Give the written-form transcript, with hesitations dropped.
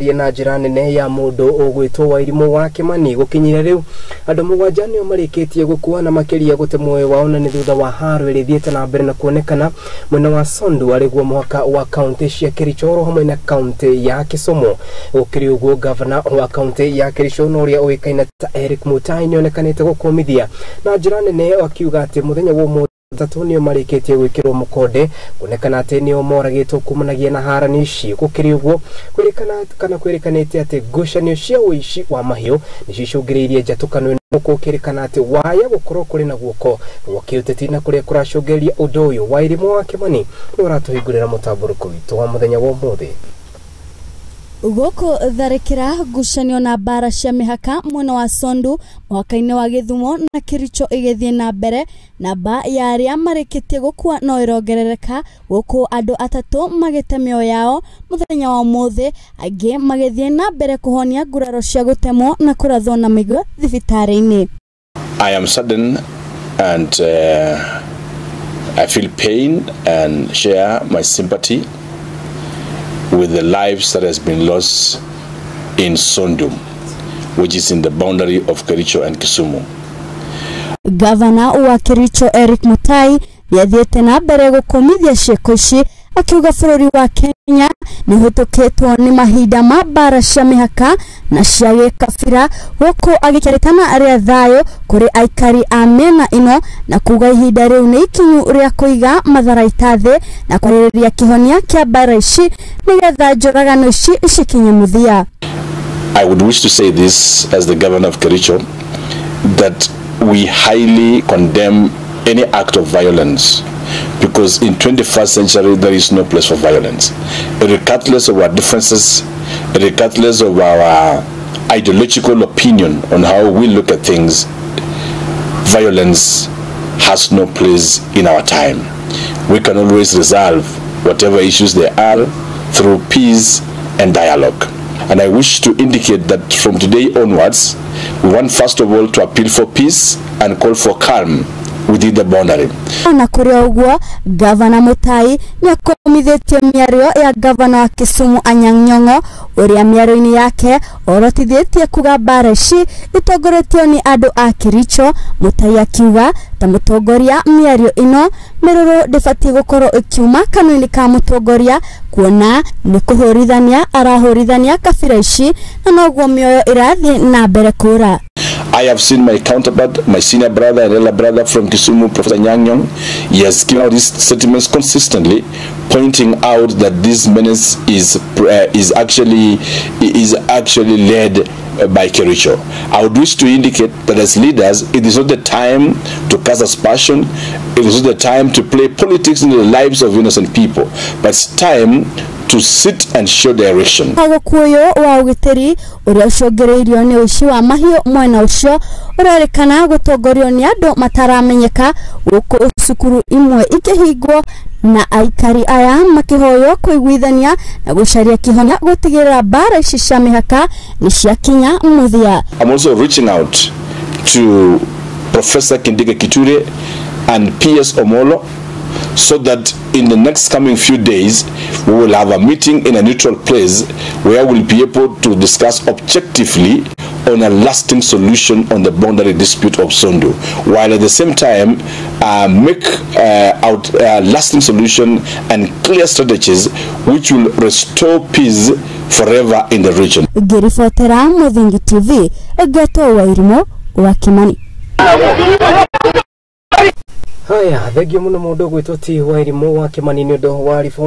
na njira nene ya mundu ugwitwo Wairimu wa Kimani Gukinyiria riu andu Mugwanja nio Marikitie gukua na makiria Gute Mioyo wao na thutha wa Haro irithiete na Mbere na kuonekana Mwena wa Sondu arigwo muhaka wa county cia Kericho hamwe na county ya Kisumu. Ukiri uguo Gavana wa county ya Kericho noria uikaina ta Erick Mutai nionekanite gukumithia na njira nene akiuga ati muthenya wo Tatu nio Marikitie gwikirwo mukonde kuonekana ati nio moragitwo kumanagia na harani ici. Gukiri uguo kwerekanite ati ngucanio cia uici wa mahiu nicicungiriirie njatukano nuko kerekana ati waya gukorwo kuri na guoko wakiuteti na kuria kuracungeria undu uyu Wairimu wa Kimani uratuhingurira mutamburuko witu wa muthenya wa umuthi. Goko tharikira ngucanio na bara cia mihaka mwena wa Sondu Muhakaini wa Githumo na Kericho igithie na mbere na ba ya aria Marikitie gukua no irongerereka guku andu atatu magite mioyo yao muthenya wa umuthi angi magithie na mbere kuhonia nguraro cia gutemwo na kurathwo na migwa thibitari-ini. I am saddened and I feel pain and share my sympathy with the lives that has been lost in Sondu, which is in the boundary of Kericho and Kisumu. Gavana wa Kericho Erick Mutai yathiete na mbere gukumithia cieko ici akiuga bururi wa Kenya ni hutukitwo ni mahinda ma bara cia mihaka na cia gikabira guku agikeretana ria thayu kuri aikari a Miena ino na kuga ihinda riu ni ikinyu ria kuiga matharaita thi na kwariria kihonia kia bara ici nigetha Njuragano ici icikinye muthia. I would wish to say this as the Governor of Kericho, that we highly condemn any act of violence, because in 21st century there is no place for violence. Regardless of our differences, regardless of our ideological opinion on how we look at things, violence has no place in our time. We can always resolve whatever issues there are through peace and dialogue. And I wish to indicate that from today onwards, we want first of all to appeal for peace and call for calm within the boundary. Na kuria uguo Gavana Mutai niakomithitie miario ya Gavana wa Kisumu Anyang'nyong'o uria miario-ini yake orotithitie kuga bara ici itongoretio ni andu a Kericho. Mutai akiuga ta mutongoria miario ino miruru ndibati gukorwo ikiuma kanuni ka mutongoria kuona ni kuhurithania arahurithania kabira ici na noguo mioyo irathi na mbere kura. I have seen my counterpart, my senior brother and elder brother from Kisumu, Professor Nyang'nyong. He has given out these sentiments consistently, pointing out that this menace is actually led by Kericho. I would wish to indicate that as leaders, it is not the time to cast aspersion, it is not the time to play politics in the lives of innocent people, but it's time to sit and show direction. Hagokuyo wa ugitiri uria ucungireirio ni uci wa mahiu mwena ucio urerekana gutongorio ni andu mataramenyeka guku cukuru imwe ikihingwo na aikari aya makihoyo kuiguithania na gucaria kihonia gutigirira bara ici cia mihaka ni cia kinya muthia. I'm also reaching out to Professor Kiture and PS Omolo, so that in the next coming few days we will have a meeting in a neutral place where we'll be able to discuss objectively on a lasting solution on the boundary dispute of Sondu, while at the same time make out a lasting solution and clear strategies which will restore peace forever in the region. Gerifotera Muthingi TV, Gute Wairimu wa Kimani. Haya, thegio muno mundu gwitwo ti Wairimu wa Kimani ni undu wa riboti